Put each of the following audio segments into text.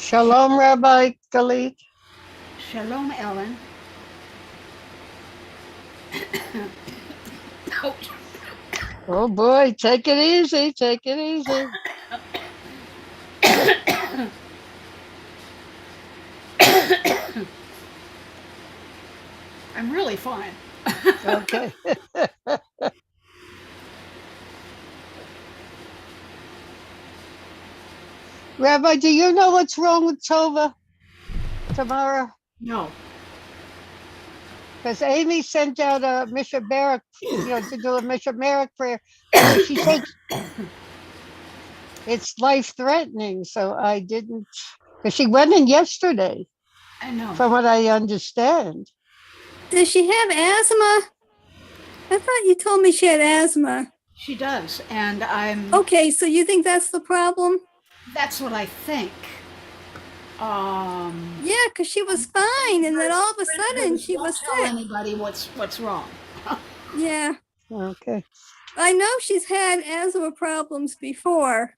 Shalom, Rabbi Galit. Shalom, Ellen. Ouch. Oh boy, take it easy, take it easy. I'm really fine. Okay. Rabbi, do you know what's wrong with Tova tomorrow? No. Because Amy sent out a Mishaberic, to do a Mishaberic prayer. She said it's life threatening, so I didn't. Because she went in yesterday, I know. from what I understand. Does she have asthma? I thought you told me she had asthma. She does, and Okay, so you think that's the problem? that's what I think. Yeah, because she was fine, and then all of a sudden she was Don't tell sick. anybody what's wrong. Yeah, Okay. I know she's had asthma problems before.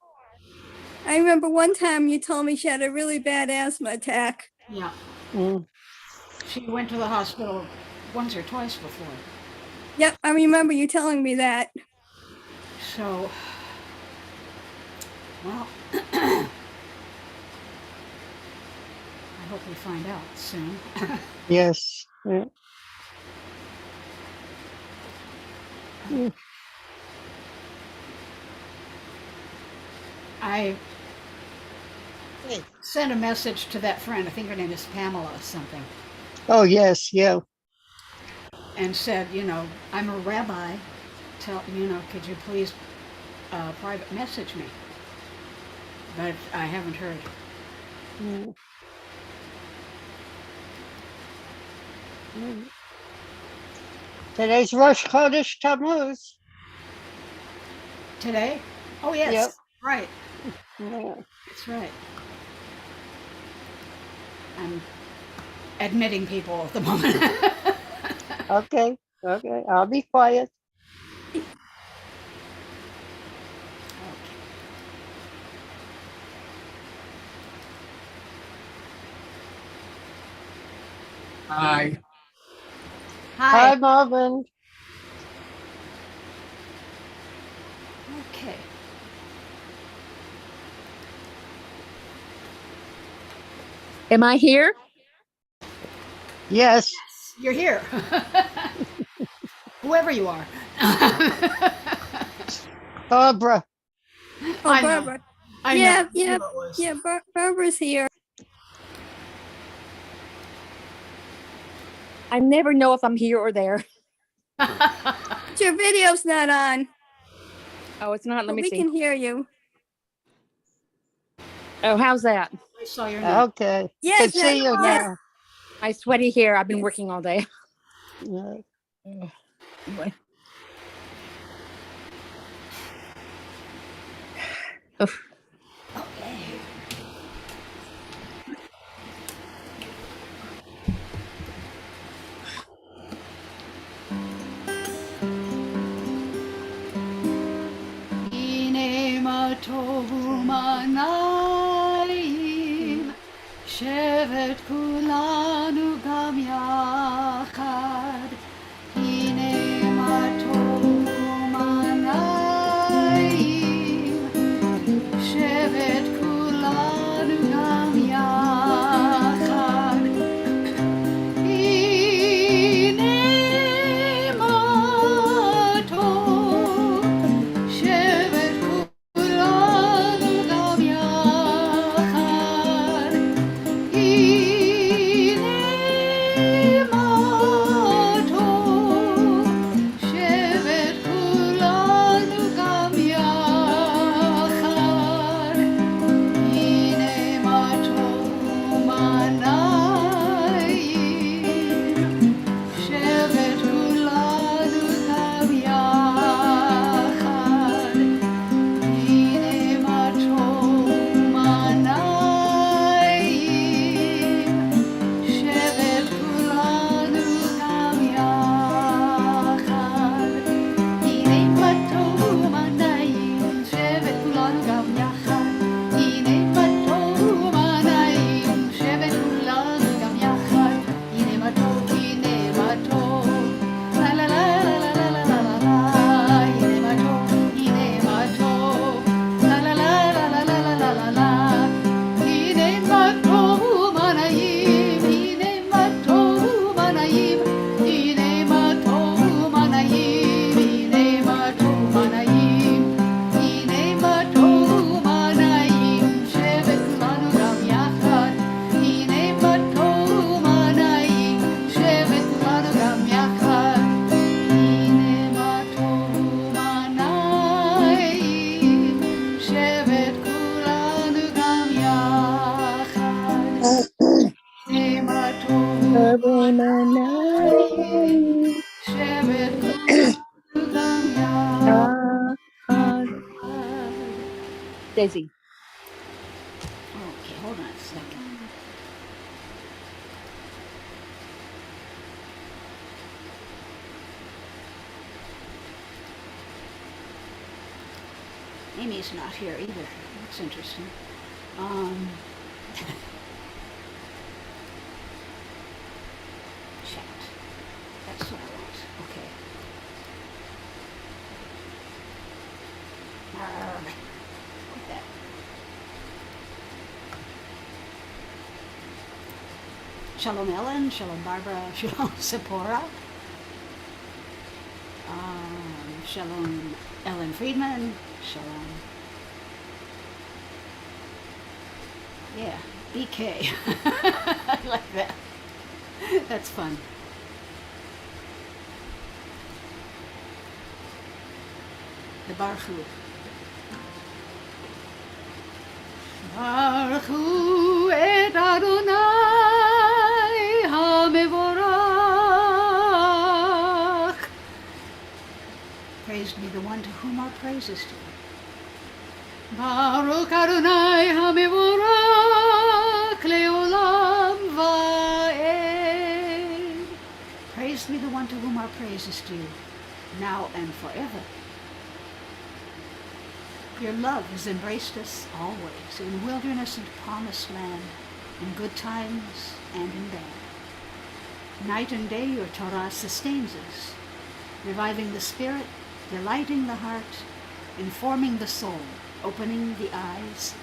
I remember one time you told me she had a really bad asthma attack. Yeah. Mm. She went to the hospital once or twice before. Yep, I remember you telling me that. So, well, I hope we find out soon. Yes. Yeah. Mm. I Hey. sent a message to that friend, I think her name is Pamela or something, Oh, yes, yeah. and said, I'm a rabbi. Could you please private message me? But I haven't heard. Mm. Mm. Today's Rosh Chodesh Tammuz. Today? Oh, yes. Yep. Right. Yeah. That's right. I'm admitting people at the moment. Okay. Okay. I'll be quiet. Hi. Hi. Hi, Marvin. Okay. Am I here? Yes. You're here. Whoever you are. Barbara. Oh, I know. Barbara. I Yeah, know. yeah, Who it was. yeah, Barbara's here. I never know if I'm here or there. But your video's not on, Oh, it's not. Let but me we see. can hear you. Oh, how's that? I saw your name. Okay. Yes, Can see you yes. now. My sweaty hair. I've been Yes. working all day. Yeah. Oof. Okay. Hine ma tovu manayim, shevet kulanu gam yachad. Hine ma tovu manayim, shevet kulanu gam yachad. Hine ma tov, shevet kulanu gam yachad. Hine ma Shevet kugam Daisy. Okay, hold on a second. Amy's not here either. That's interesting. Chat. That's what I want. Okay. Like that. Shalom Ellen, Shalom Barbara, Shalom Sephora, Shalom Ellen Friedman, Shalom. Yeah, BK. I like that. That's fun. The Baruch Hu et Adonai HaMevorach. Praised be the one to whom our praise is due. Baruch Adonai HaMevorach Leolam Va'ed. Praised be the one to whom our praise is due, now and forever. Your love has embraced us always, in wilderness and promised land, in good times and in bad. Night and day your Torah sustains us, reviving the spirit, delighting the heart, informing the soul, opening the eyes,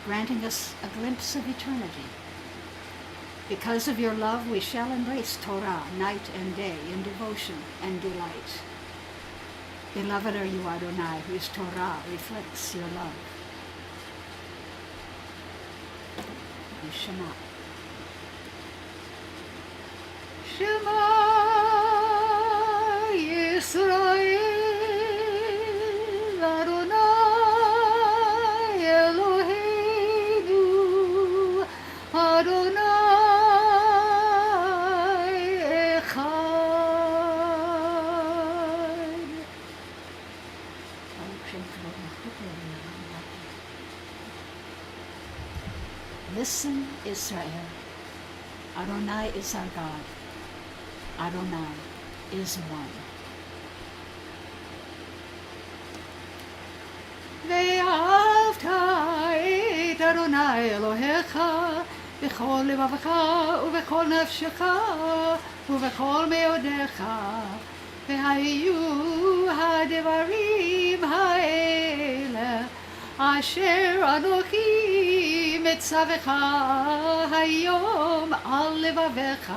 granting us a glimpse of eternity. Because of your love, we shall embrace Torah night and day in devotion and delight. Beloved are you, Adonai, whose Torah reflects your love. Shema. Shema Yisrael, Adonai Eloheinu, Adonai Echad. Listen, Israel. Adonai is our God. Adonai is one. ואהבת את אדוני אלוהיך בכל לבבך ובכל נפשך ובכל מאודיך, והיו הדברים האלה אשר אנוכי מצווך היום על לבביך,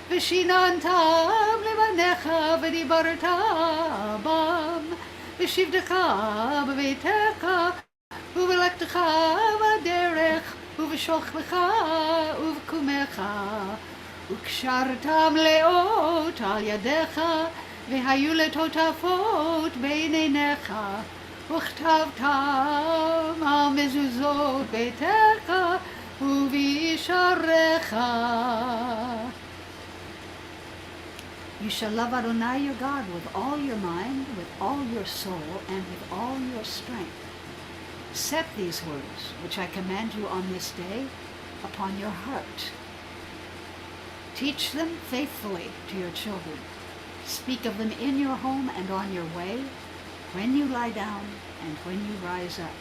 ושיננתם לבניך ודיברת בם, בשבתך בביתך ובלכתך בדרך ובשוכבך ובקומך, וקשרתם לאות על ידיך, והיו לטוטפות בין עיניך, וכתבתם על מזוזות ביתך ובישעריך. You shall love Adonai your God with all your mind, with all your soul, and with all your strength. Set these words, which I command you on this day, upon your heart. Teach them faithfully to your children. Speak of them in your home and on your way, when you lie down and when you rise up.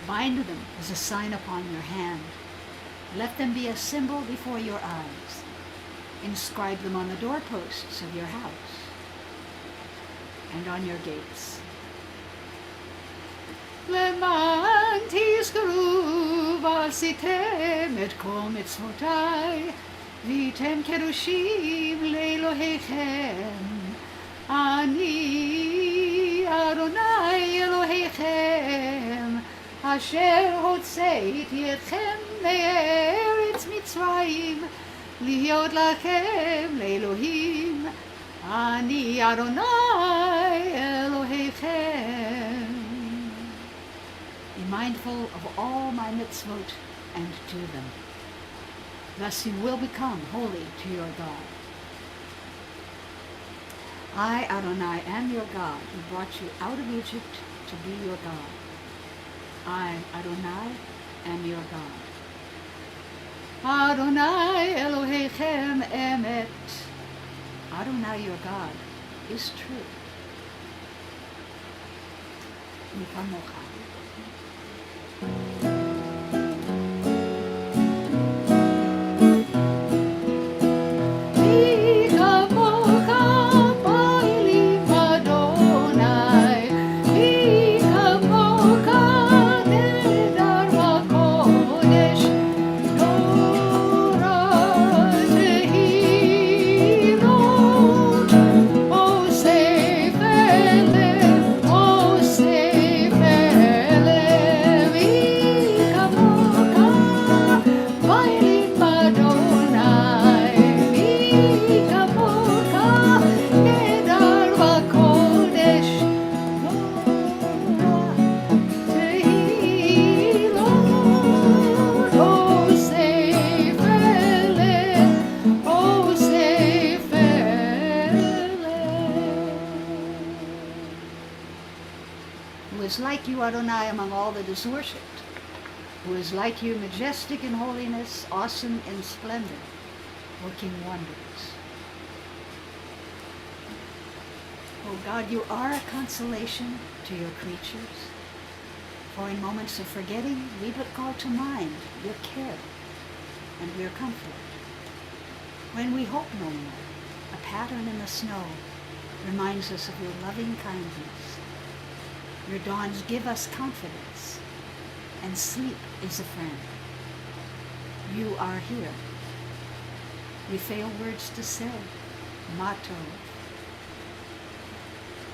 Bind them as a sign upon your hand. Let them be a symbol before your eyes. Inscribe them on the doorposts of your house and on your gates. למען תזכרו ועשיתם את כל מצוותיי, והייתם קדושים לאלוהיכם. אני אדוני אלוהיכם, אשר הוצאתי אתכם מארץ מצרים, להיות לכם לאלוהים. אני אדוני אלוהיכם. Be mindful of all my mitzvot and do them. Thus you will become holy to your God. I, Adonai, am your God, who brought you out of Egypt to be your God. I, Adonai, am your God. Adonai Elohechem emet. Adonai, your God, is true. Mi kamocha. Mi kamocha po'ilim Adonai. Mi kamocha nehedar v'kodesh. Who is like you, Adonai, among all that is worshipped? Who is like you, majestic in holiness, awesome in splendor, working wonders? Oh God, you are a consolation to your creatures. For in moments of forgetting, we but call to mind your care and your comfort. When we hope no more, a pattern in the snow reminds us of your loving kindness. Your dawns give us confidence, and sleep is a friend. You are here. We fail words to say, Mato.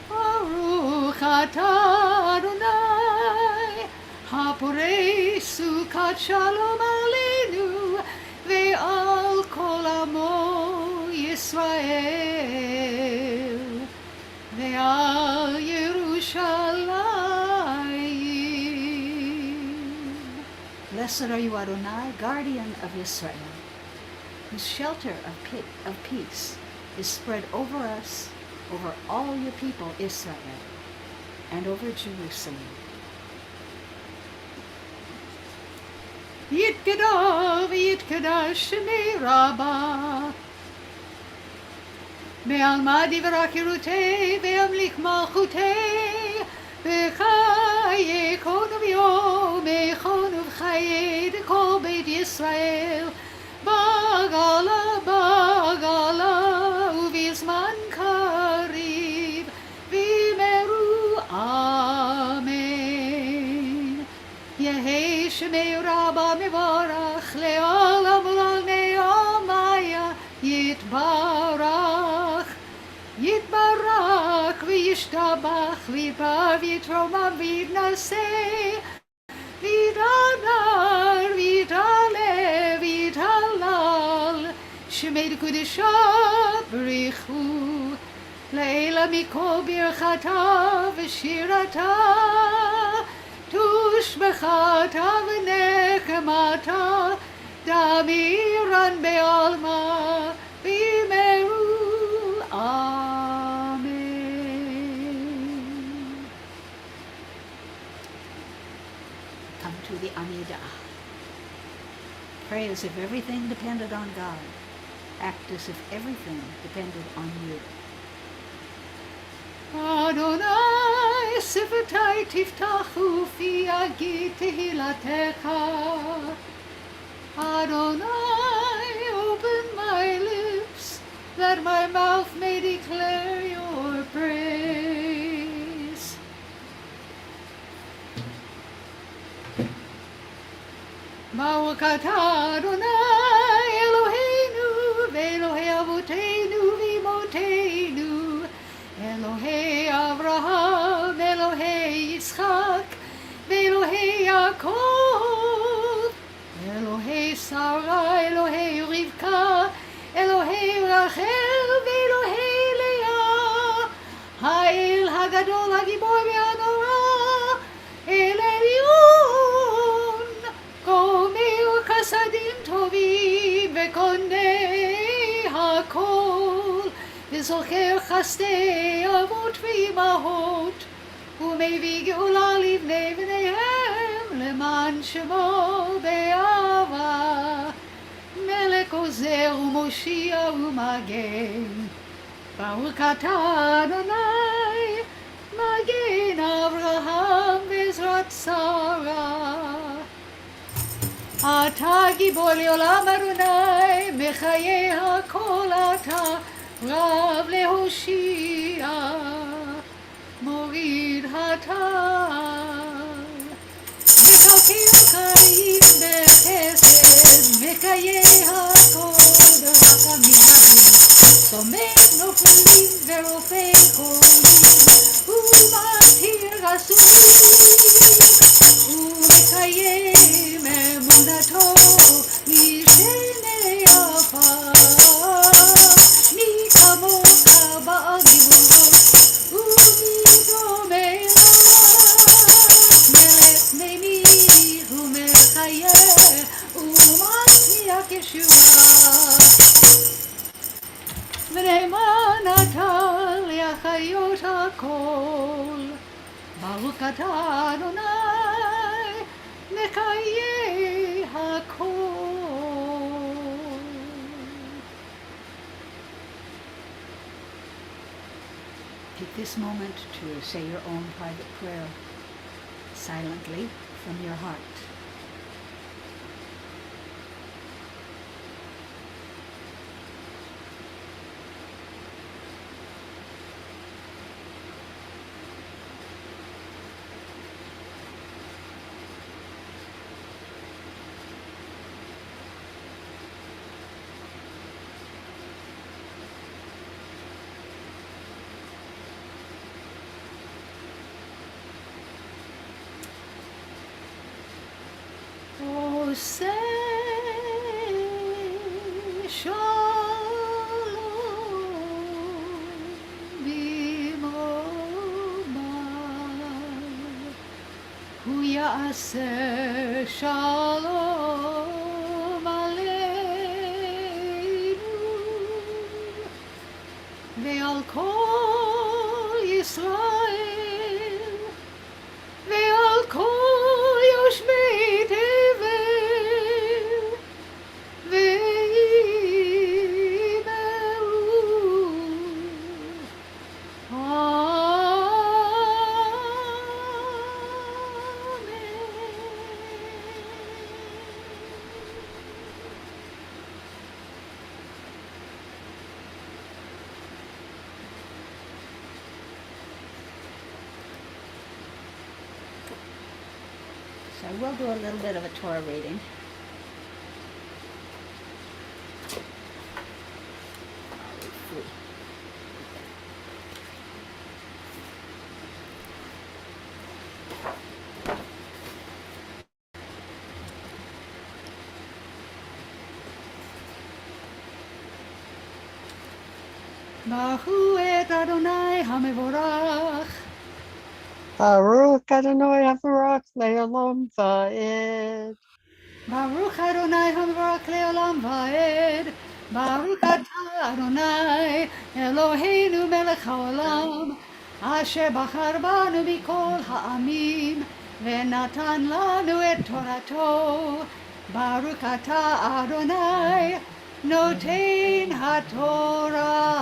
Baruch atah Adonai, haporei sukat shalom aleinu, ve'al kol amo Yisrael, ve'al Yerushalayim. Blessed are you, Adonai, guardian of Israel, whose shelter of peace is spread over us, over all your people, Israel, and over Jerusalem. Yitkadav, Yitkadash, Shemei Rabbah. Be'alma divrach Yerutei, ve'amlik malchutei, ve'chaye konu v'yom, ve'chonu v'chaye dekol Beit Yisrael, bagala, bagala, uvizman karib, v'imeru amen. Yehei Shemei Rabbah mevarach, le'olam ulal ne'omaya, yitbarach, yitbarach, v'yishtabach, v'yitbar, v'yitromam, v'yitnaseh, v'yitanar, v'yitale, v'yitalal, Shemei Kedusha b'richu, le'ela mikol birchata v'shirata, tushbechata v'nechemata, damiran be'alma, v'imeru amen. Come to the Amidah. Pray as if everything depended on God. Act as if everything depended on you. Adonai, sifatai tiftachu fi yagid tehilatecha. Adonai, open my lips, that my mouth may declare your praise. Baruch atah Adonai Eloheinu, ve'Elohei avoteinu v'imotenu, Elohei Avraham, Elohei Yitzchak, ve'Elohei Yaakov, Elohei Sarah, Elohei Rivka, Elohei Rachel, ve'Elohei Leah, Ha'el Hagadol Hagibor ve'Hanora, El Elyon, Gomer Chasadim Tovim, וזוכר חסדי אבות ואימהות, ומביא גאולה לבני בניהם, למען שמו באהבה. מלך עוזר ומושיע ומגן, ברוך אתה אדוני, מגן אברהם בעזרת שרה. אתה גיבור לעולם אדוני, מחיי הכל אתה רב להושיע, מוריד הטל. מקלקל חיים בחסד, מחיי הכל ברחמים רבים, צומח נופלים ורופא חולים, ומתיר אסורים, ומקיים אמונתו משני עפר. מי כמוך בגבורות ומדום אליו, מלך ממיך ומחיה ומצמיח ישועה. ונאמן אתה להחיות הכל, ברוך אתה אדוני מחיי הכל. Take this moment to say your own private prayer silently from your heart. עושה שלום במרומיו, הוא יעשה שלום עלינו ועל כל ישראל ועל כל יושבי תבל ויאמרו So I will do a little bit of a Torah reading. ברכו את אדוני המבורך, Baruch Adonai Havarach Le'olam Va'ed. ברוך אדוני המבורך לעולם ועד. ברוך אתה אדוני אלוהינו מלך העולם, אשר בחר בנו מכל העמים ונתן לנו את תורתו. ברוך אתה אדוני נותן התורה.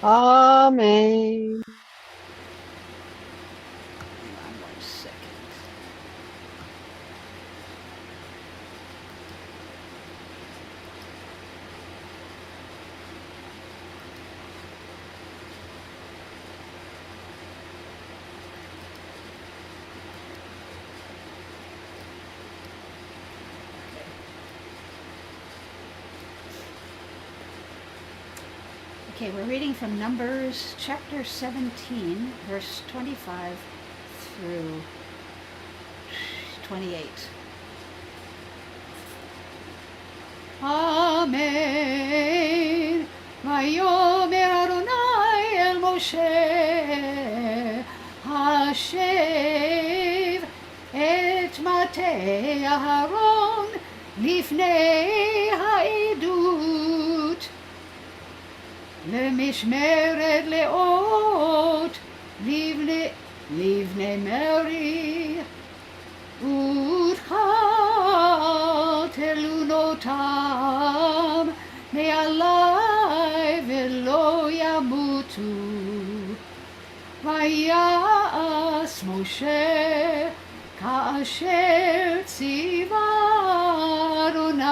Amen. Hang on 1 second. Okay, we're reading from Numbers chapter 17, verse 25 through 28. Amen. ויאמר אדוני אל משה, השב את מטה אהרון לפני העדות, למשמרת לאות, לבני מרי, ותחל תלונותם מעלי ולא ימותו. ויעש משה כאשר ציווה אדוני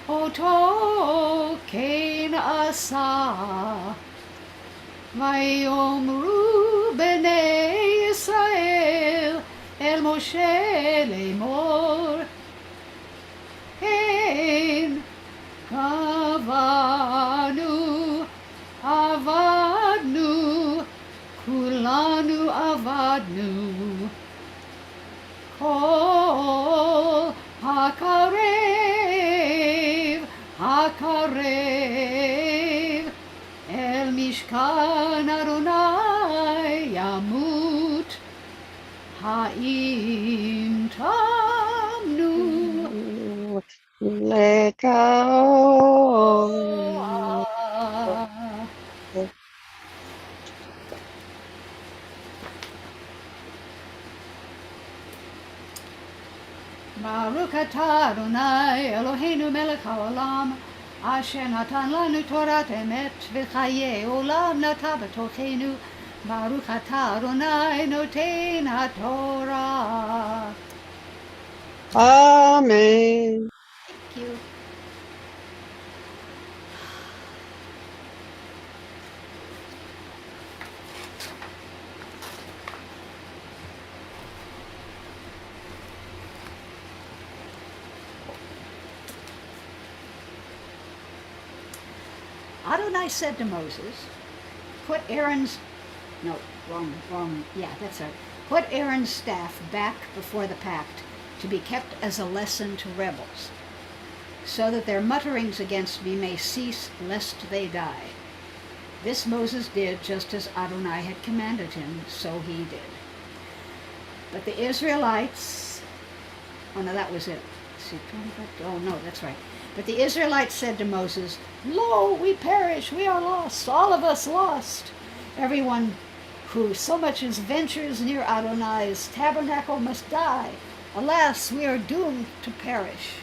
אותו כן עשה. ויאמרו בני ישראל אל משה לאמור, הן עבדנו, כולנו עבדנו, כל הקרב אל משכן אדוני ימות. האם תמנו לקרוב. ברוך אתה אדוני אלוהינו מלך העולם, אשר נתן לנו תורת אמת וחיי עולם נטע בתוכנו. ברוך אתה אדוני נותן התורה. Amen. Thank you. Adonai said to Moses, put Aaron's staff back before the pact to be kept as a lesson to rebels, so that their mutterings against me may cease lest they die. This Moses did just as Adonai had commanded him, so he did. But the Israelites, oh no, that was it. Oh no, that's right. But the Israelites said to Moses, lo, we perish, we are lost, all of us lost. Everyone who so much as ventures near Adonai's tabernacle must die. Alas, we are doomed to perish.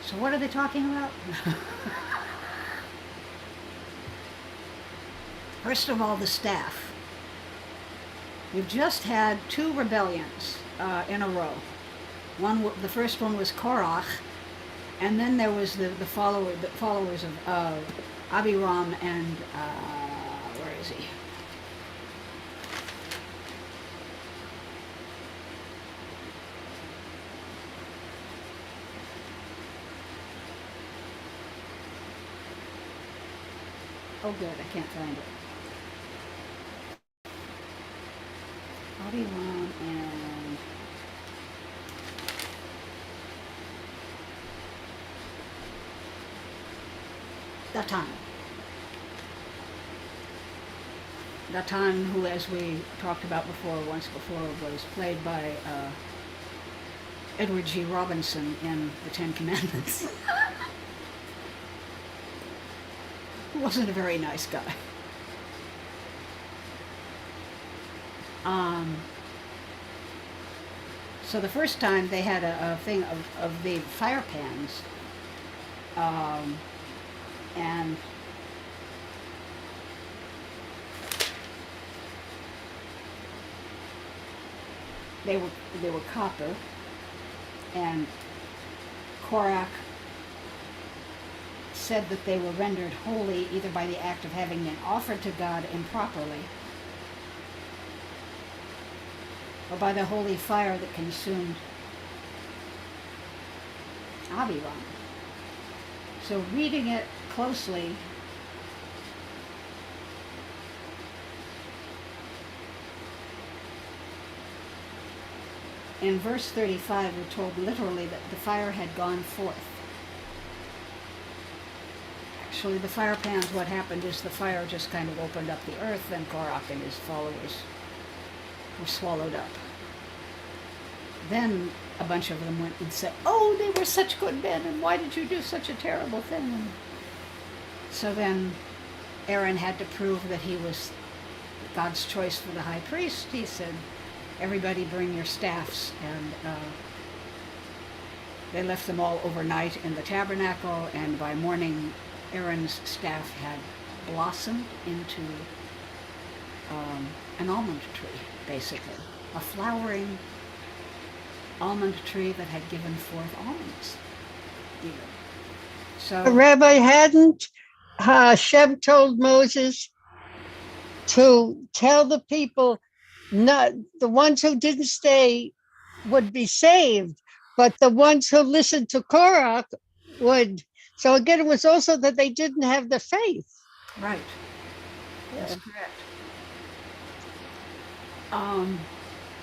So what are they talking about? First of all, the staff. We've just had 2 rebellions in a row. The first one was Korach, and then there was the followers of Abiram and where is he? Oh, good, I can't find it. Abiram and Datan, who, as we talked about once before, was played by Edward G. Robinson in The Ten Commandments. Who wasn't a very nice guy. So the first time they had a thing of the fire pans, and they were copper, and Korach said that they were rendered holy either by the act of having been offered to God improperly, or by the holy fire that consumed Abiram. So reading it closely, in verse 35 we're told literally that the fire had gone forth. Actually, the fire pans, what happened is the fire just kind of opened up the earth, and Korach and his followers were swallowed up. then a bunch of them went and said, "Oh, they were such good men, and why did you do such a terrible thing?" And so then Aaron had to prove that he was God's choice for the high priest. He said, "Everybody bring your staffs," and they left them all overnight in the tabernacle, and by morning Aaron's staff had blossomed into an almond tree, basically. A flowering almond tree that had given forth almonds. Even. So, Rabbi, hadn't Hashem told Moses to tell the people, not the ones who didn't stay would be saved, but the ones who listened to Korah would. So again, it was also that they didn't have the faith. right. That's correct.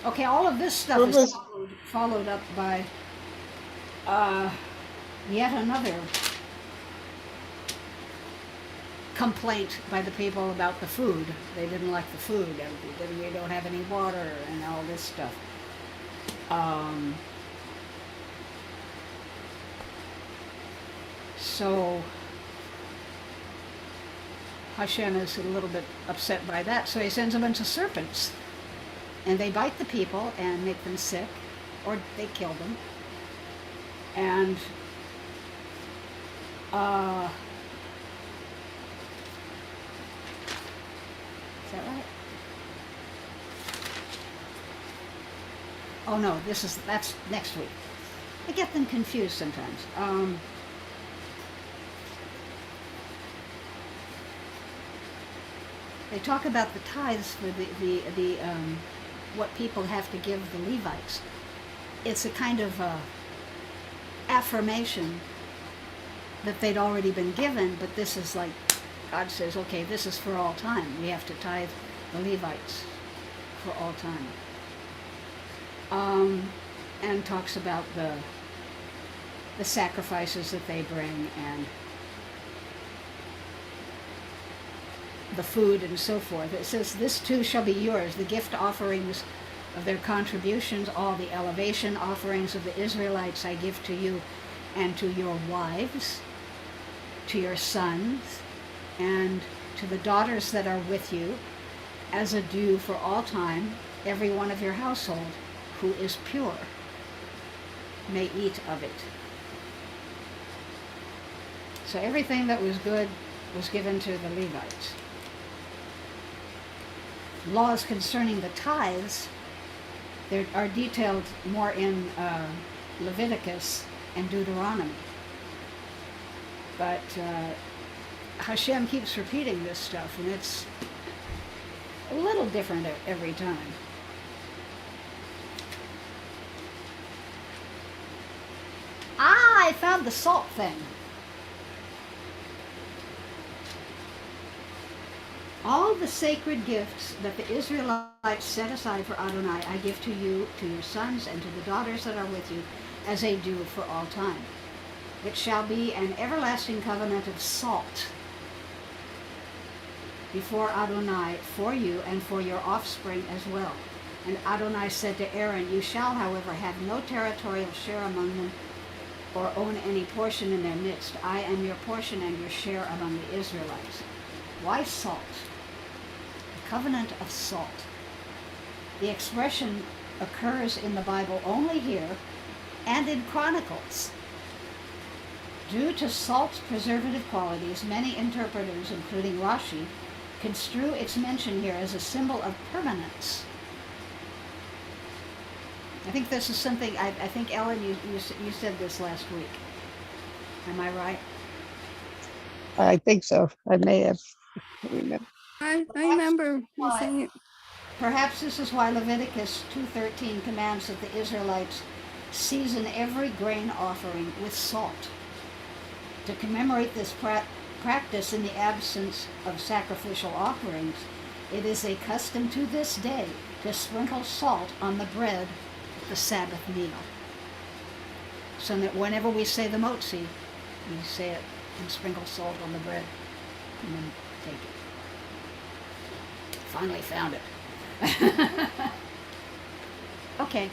Okay, all of this stuff Well, is this- followed up by yet another complaint by the people about the food. They didn't like the food, and we don't have any water, and all this stuff. So Hashem is a little bit upset by that, so he sends a bunch of serpents, and they bite the people and make them sick, or they kill them. And is that right? Oh no, that's next week. I get them confused sometimes. They talk about the tithes for the what people have to give the Levites. It's a kind of affirmation that they'd already been given, but this is like God says, okay, this is for all time. We have to tithe the Levites for all time. And talks about the sacrifices that they bring and the food and so forth. It says, "This too shall be yours, the gift offerings of their contributions, all the elevation offerings of the Israelites I give to you and to your wives, to your sons, and to the daughters that are with you, as a due for all time, every one of your household who is pure may eat of it." So everything that was good was given to the Levites. Laws concerning the tithes are detailed more in Leviticus and Deuteronomy. But Hashem keeps repeating this stuff, and it's a little different every time. I found the salt thing. All the sacred gifts that the Israelites set aside for Adonai, I give to you, to your sons, and to the daughters that are with you, as a due for all time. It shall be an everlasting covenant of salt before Adonai for you and for your offspring as well. And Adonai said to Aaron, "You shall, however, have no territorial share among them, or own any portion in their midst. I am your portion and your share among the Israelites." Why salt? The covenant of salt. The expression occurs in the Bible only here and in Chronicles. Due to salt's preservative qualities, many interpreters, including Rashi, construe its mention here as a symbol of permanence. I think this is something, I think, Ellen, you said this last week. Am I right? I think so. I may have. Remember. I remember you saying it. Perhaps this is why Leviticus 2:13 commands that the Israelites season every grain offering with salt. To commemorate this practice in the absence of sacrificial offerings, it is a custom to this day to sprinkle salt on the bread at the Sabbath meal. So that whenever we say the motzi, we say it and sprinkle salt on the bread and then take it. Finally found it. Okay.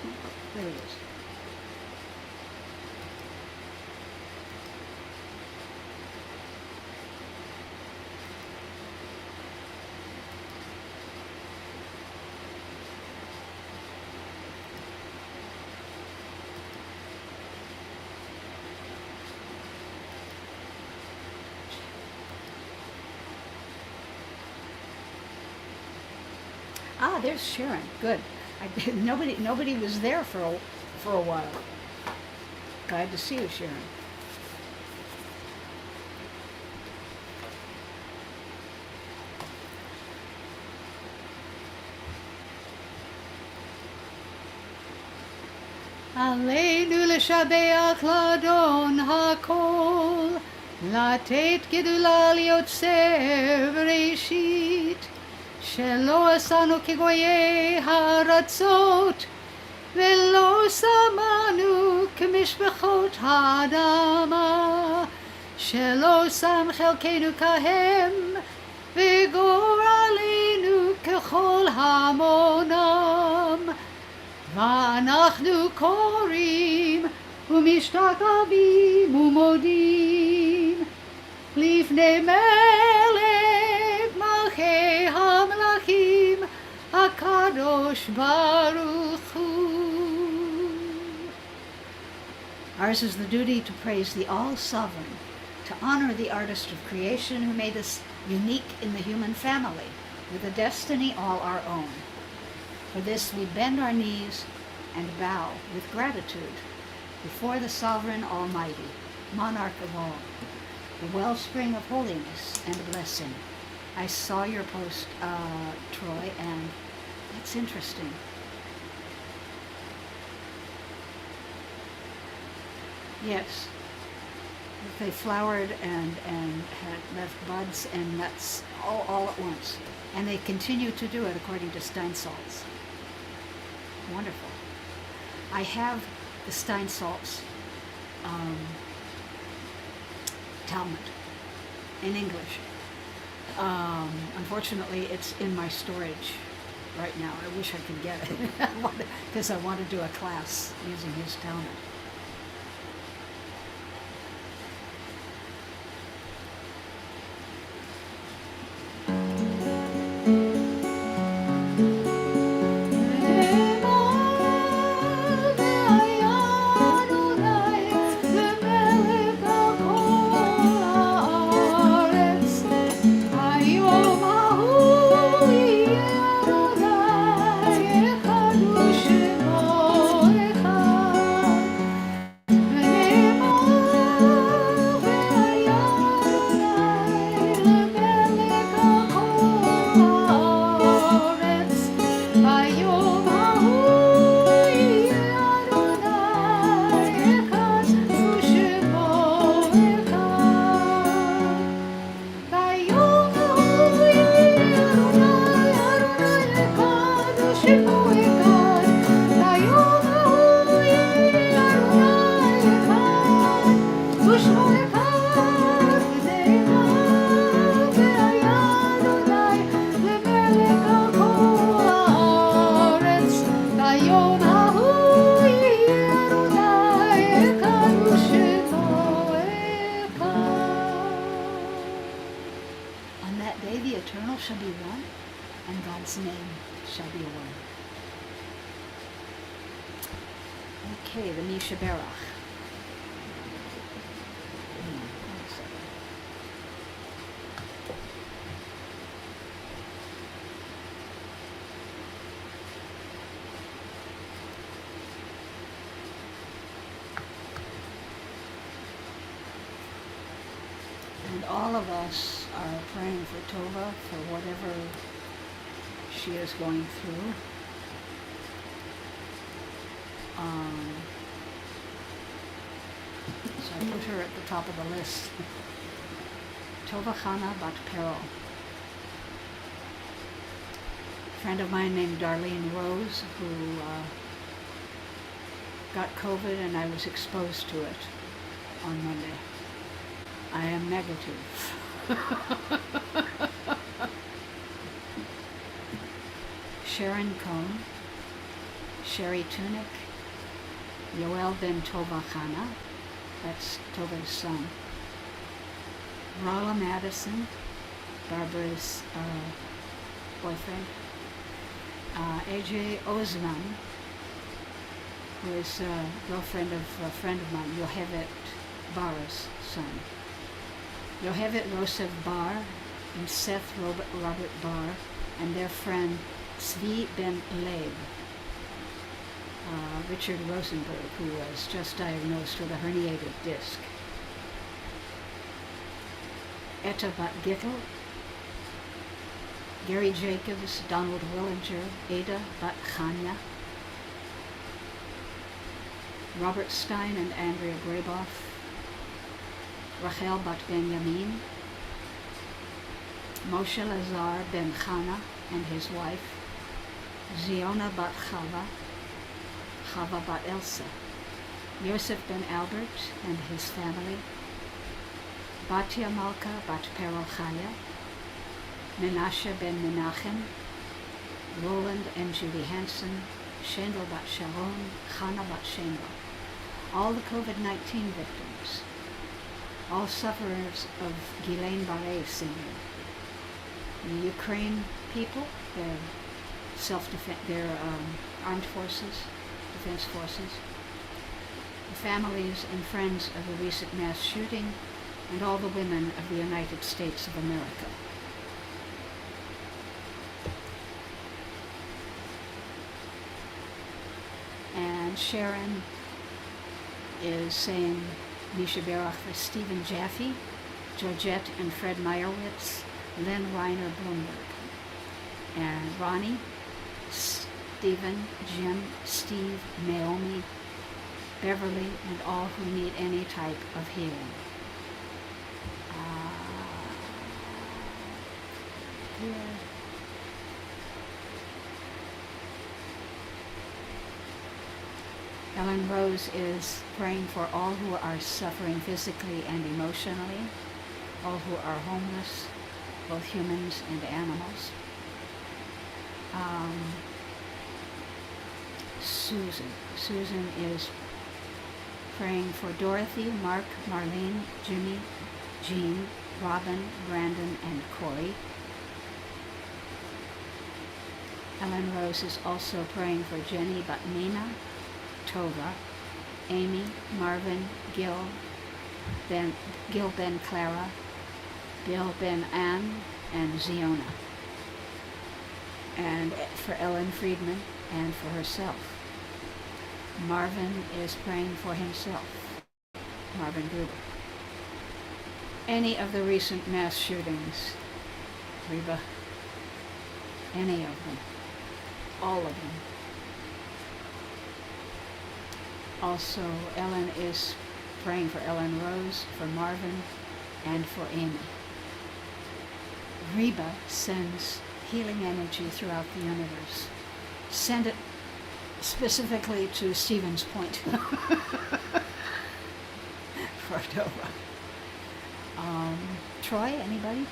notebook? There he is. Ah, there's Sharon. Good. Nobody was there for a while. Glad to see you, Sharon. עלינו לשבח לאדון הכל, לתת גדולה ליוצר בראשית, שלא עשנו כגויי הארצות, ולא שמנו כמשפחות האדמה, שלא שם חלקנו כהם, וגורלנו ככל המונם. ואנחנו קוראים ומשתחווים ומודים לפני מלך מלכי המלכים הקדוש ברוך הוא. Ours is the duty to praise the all-sovereign, to honor the artist of creation who made us unique in the human family with a destiny all our own. For this we bend our knees and bow with gratitude before the sovereign Almighty, monarch of all, the wellspring of holiness and blessing. I saw your post, Troy, and that's interesting. Yes, they flowered and had left buds and nuts all at once. And they continue to do it according to Steinsaltz. Wonderful. I have the Steinsaltz Talmud in English. Unfortunately, it's in my storage right now. I wish I could get it because I want to do a class using his Talmud. Okay, the Misha Berach. And all of us are praying for Tova for whatever she is going through. So I put her at the top of the list. Tova Chana Bat Pero. A friend of mine named Darlene Rose, who got COVID, and I was exposed to it on Monday. I am negative. Sharon Cohn. Sherry Tunick, Yoel Ben Tova Chana, that's Tova's son, Rolla Madison, Barbara's boyfriend, AJ Ozman, who is a girlfriend of a friend of mine, Yohevet Bar's son, Yohevet Rosev Bar, and Seth Robert Bar, and their friend Zvi Ben Leib, Richard Rosenberg, who was just diagnosed with a herniated disc, Etta Bat Gittel, Gary Jacobs, Donald Willinger, Ada Bat Chanya, Robert Stein and Andrea Graboff, Rachel Bat Benjamin, Moshe Lazar Ben Chana and his wife, Ziona Bat Chava, Chava Bat Elsa, Yosef Ben Albert and his family, Batya Malka Bat Perel Chaya, Menashe Ben Menachem, Roland and Julie Hansen, Shendel Bat Sharon, Chana Bat Shendel, all the COVID-19 victims, all sufferers of Ghislaine Barre syndrome, the Ukraine people, their self-defense, their armed forces, defense forces, the families and friends of the recent mass shooting, and all the women of the United States of America. And Sharon is saying Misha Berach for Stephen Jaffe, Georgette and Fred Meyerowitz, Lynn Reiner Bloomberg, and Ronnie, Stephen, Jim, Steve, Naomi, Beverly, and all who need any type of healing. Good. Ellen Rose is praying for all who are suffering physically and emotionally, all who are homeless, both humans and animals. Susan is praying for Dorothy, Mark, Marlene, Jimmy, Jean, Robin, Brandon, and Corey. Ellen Rose is also praying for Jenny Batnina, Tova, Amy, Marvin, Gil Ben Clara, Bill Ben Ann, and Ziona. And for Ellen Friedman and for herself. Marvin is praying for himself, Marvin Gruber. Any of the recent mass shootings, Reba, any of them, all of them. Also, Ellen is praying for Ellen Rose, for Marvin, and for Amy. Reba sends healing energy throughout the universe. Send it specifically to Stevens Point for Dover. Troy, anybody?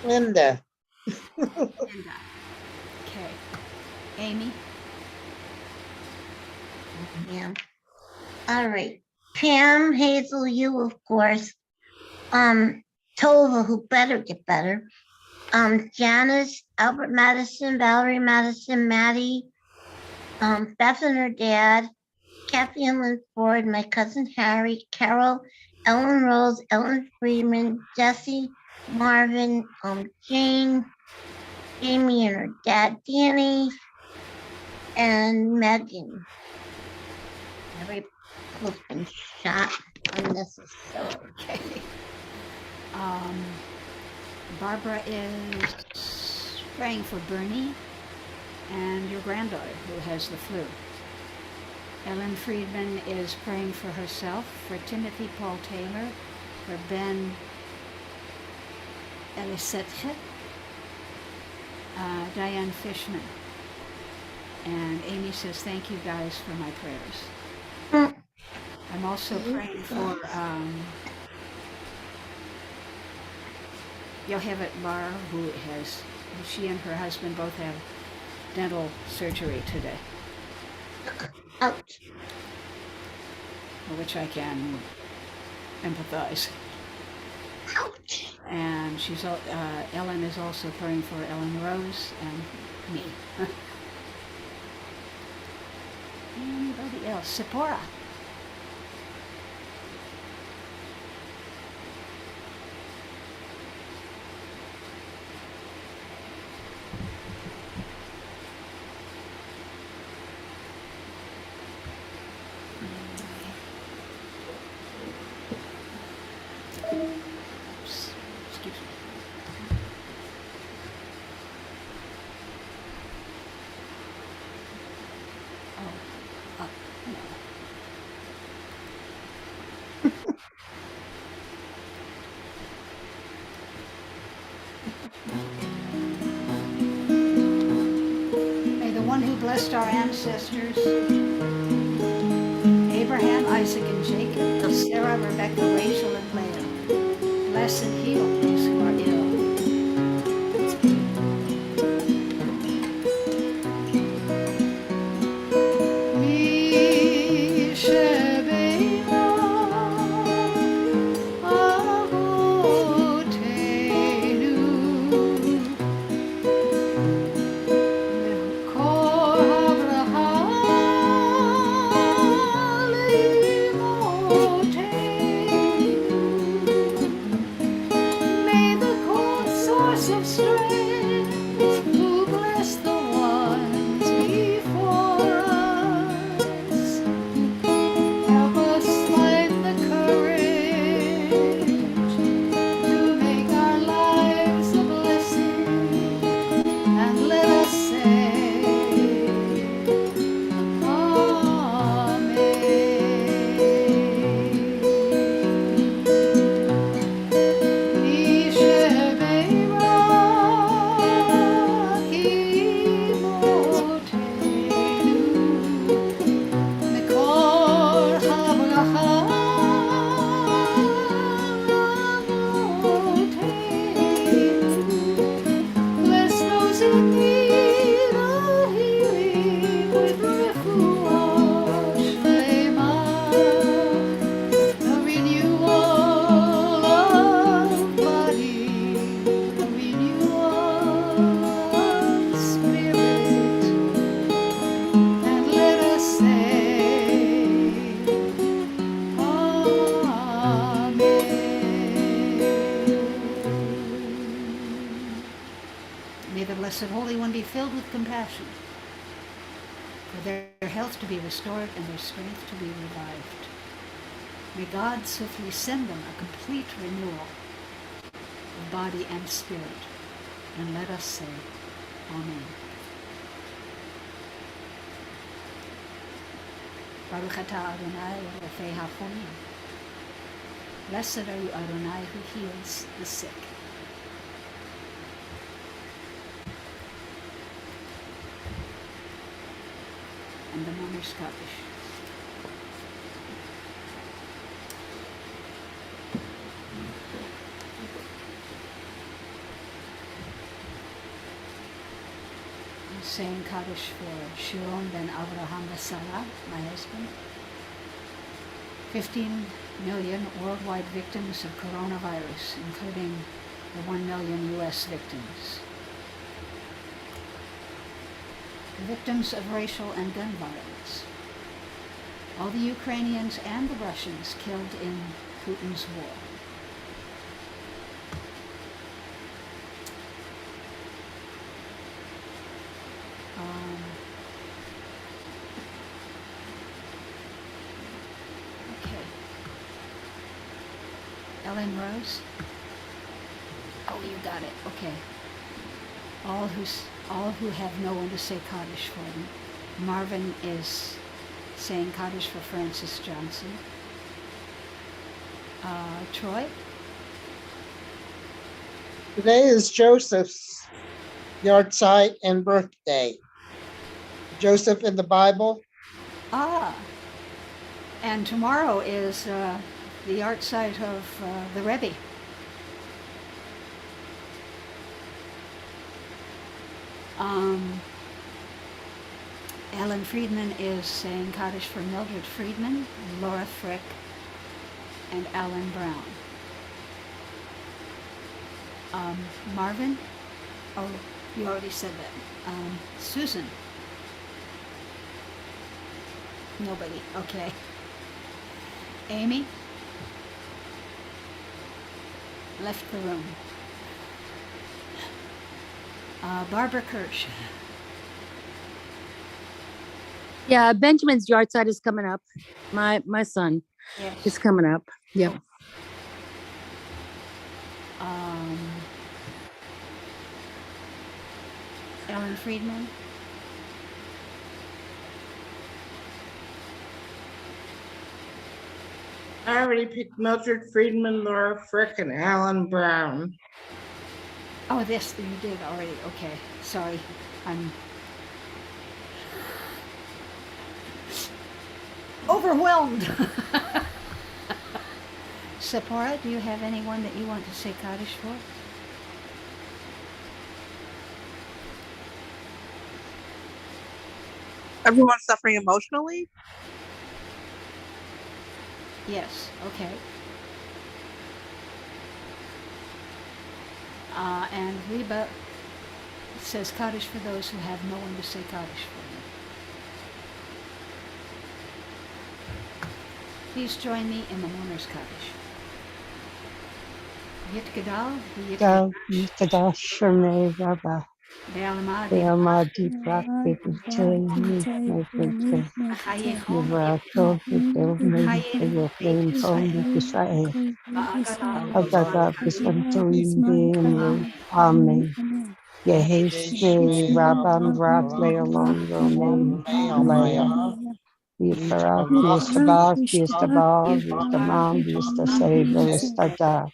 Linda. Linda. Okay. Amy? Yeah. All right. Pam, Hazel, you, of course. Tova, who better get better. Janice, Albert Madison, Valerie Madison, Maddie, Beth and her dad, Kathy and Lynn Ford, my cousin Harry, Carol, Ellen Rose, Ellen Freeman, Jesse, Marvin, Jane, Jamie and her dad, Danny, and Megan. Every has been shot unnecessarily. Okay. Barbara is praying for Bernie and your granddaughter who has the flu. Ellen Friedman is praying for herself, for Timothy Paul Taylor, for Ben Elisetre, Diane Fishman. And Amy says, thank you guys for my prayers. I'm also praying for Yohevet Bar, who has She and her husband both have dental surgery today, Ouch. for which I can empathize. Ouch. And Ellen is also praying for Ellen Rose and me. Anybody else? Sephora. Oops, excuse me. Oh, no. May the one who blessed our ancestors, Abraham, Isaac, and Jacob, Sarah, Rebecca, Rachel, and Leah, bless and heal those who are ill. May the cold source of strength who bless the ones before us help us find the courage to make our lives a blessing, and let us say bless those in need of healing with refuah shlema, a renewal of body, a renewal of spirit, and let us say, Amen. May the Blessed Holy One be filled with compassion, for their health to be restored and their strength to be revived. May God swiftly send them a complete renewal of body and spirit, and let us say, Amen. Baruch atah Adonai Rofei HaCholim. Blessed are you, Adonai, who heals the sick. And the Mother Scottish. I'm saying Kaddish for Sharon ben Avraham Sarah, my husband. 15 million worldwide victims of coronavirus, including the 1 million US victims. The victims of racial and gun violence. All the Ukrainians and the Russians killed in Putin's war. Okay. Ellen Rose? Oh, you got it. Okay. All who have no one to say Kaddish for them. Marvin is saying Kaddish for Francis Johnson. Troy? Today is Joseph's yahrzeit and birthday. Joseph in the Bible. Ah, and tomorrow is the yahrzeit of the Rebbe. Ellen Friedman is saying Kaddish for Mildred Friedman, Laura Frick, and Alan Brown. Marvin? Oh, you already said that. Susan? Nobody. Okay. Amy? Left the room. Barbara Kirsch. Yeah, Benjamin's yard side is coming up. My son is Yes. coming up. Yep. Ellen Friedman. I already picked Mildred Friedman, Laura Frick, and Alan Brown. Oh, this you did already. Okay, sorry. I'm overwhelmed. Sephora, do you have anyone that you want to say Kaddish for? Everyone suffering emotionally? Yes, okay. And Reba says Kaddish for those who have no one to say Kaddish for. Please join me in the mourner's Kaddish. Yit Gadal, Yit Gal Yikadash Shemay Rabba. Be'alma, Be'alma Diprak Bibitei Mefete. Chayechon, Yivrato Bibel Mefete Pom Israel. Agaga Bisantoim Beimru. Amen. Yeheshe Rabban Rat Leolon Romain Leah. Yiparat Yistabal Yistabal Yistamam Yistaseva Yistada.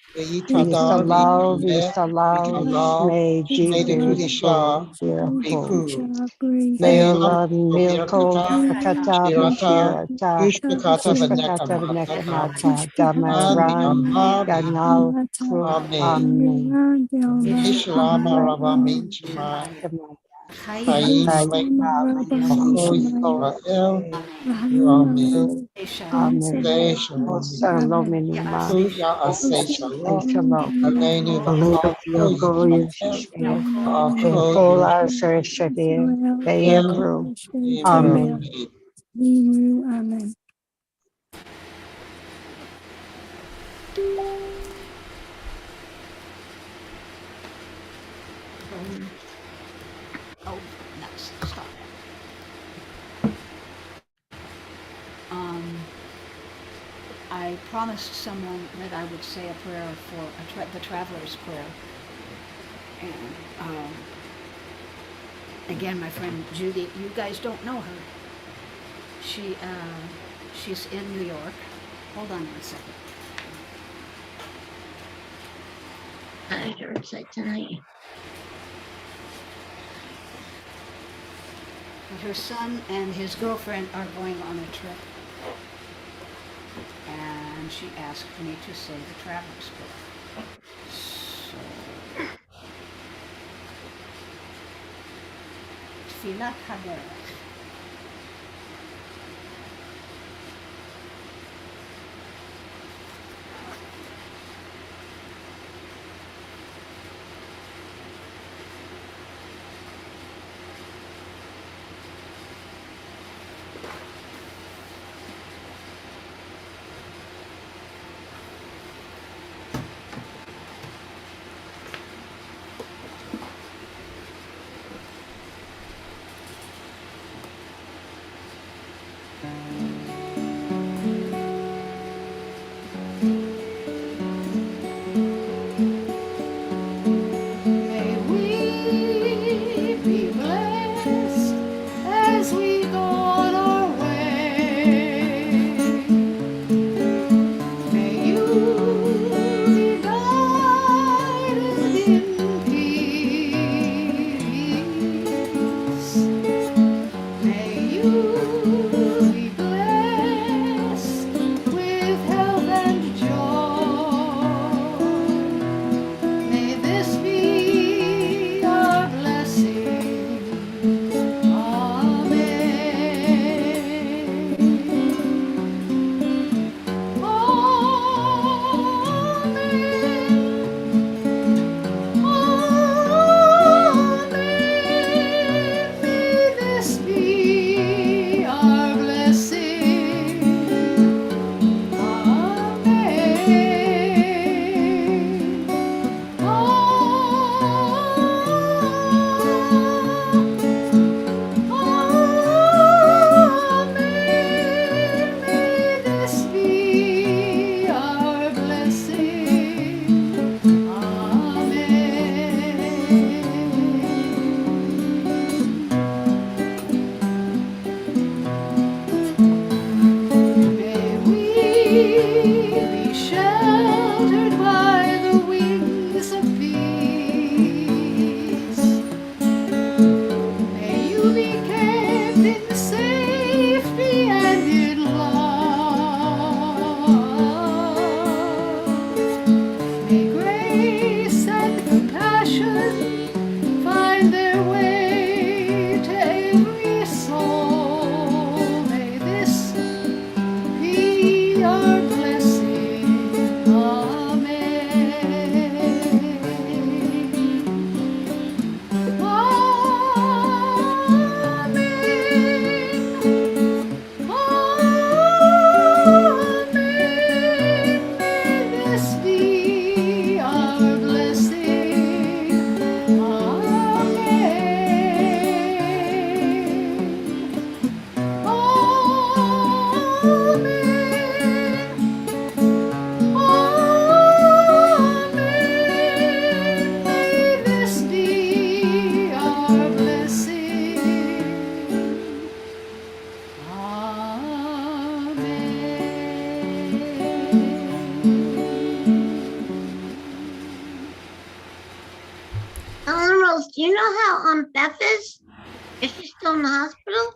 Yistalal Yistalal Shmei Jibu Yirahu. Leolan Milko Pakata Vishirata Pushpakata Nekamata Damaran Ganal Amen. Ishlama Rabamim Shemai. Hayim Israel. Amen. Amen. Salominima. Kuya Asay Shalom. Shalom. Aleinu Aleinu V'chol Yishmael. V'chol Kol Asher Shadir. Be'emru. Amen. Amen. Oh, nice. Stop. I promised someone that I would say a prayer for the traveler's prayer. And again, my friend Judy, you guys don't know her. She's in New York. Hold on 1 second. I heard say tonight. Her son and his girlfriend are going on a trip. And she asked me to say the traveler's prayer. So, Tfilat Haderech. your blessing. Amen. Amen. Amen. May this be our blessing. Amen. Amen. Amen. May this be our blessing. Amen. Ellen Rose, do you know how Beth is? Is she still in the hospital?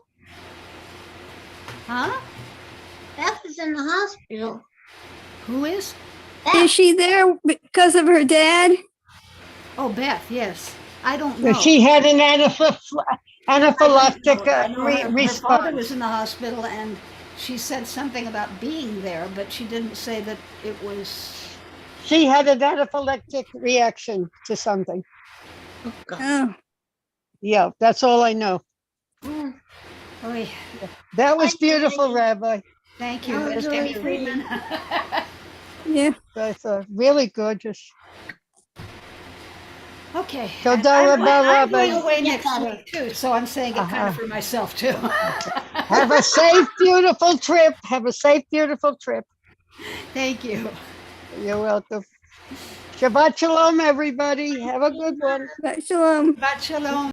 Huh? Beth is in the hospital. Who is? Is she there because of her dad? Oh, Beth, yes. I don't know. She had an anaphylactic I know her father response. was in the hospital and she said something about being there, but she didn't say that it was. She had an anaphylactic reaction to something. Oh, God. Oh, Yeah, that's all I know. Mm. Oy, That was beautiful, Rabbi. thank you. That was Debbie really Friedman. yeah. That's really gorgeous. Okay. So and Dara I'm Barbara- going away Yeah, next better. week too, so I'm saying it kind Uh-huh. of for myself too. Have a safe, beautiful trip. Have a safe, beautiful trip. Thank you. You're welcome. Shabbat shalom, everybody. Have a good one. Shalom. Shabbat shalom.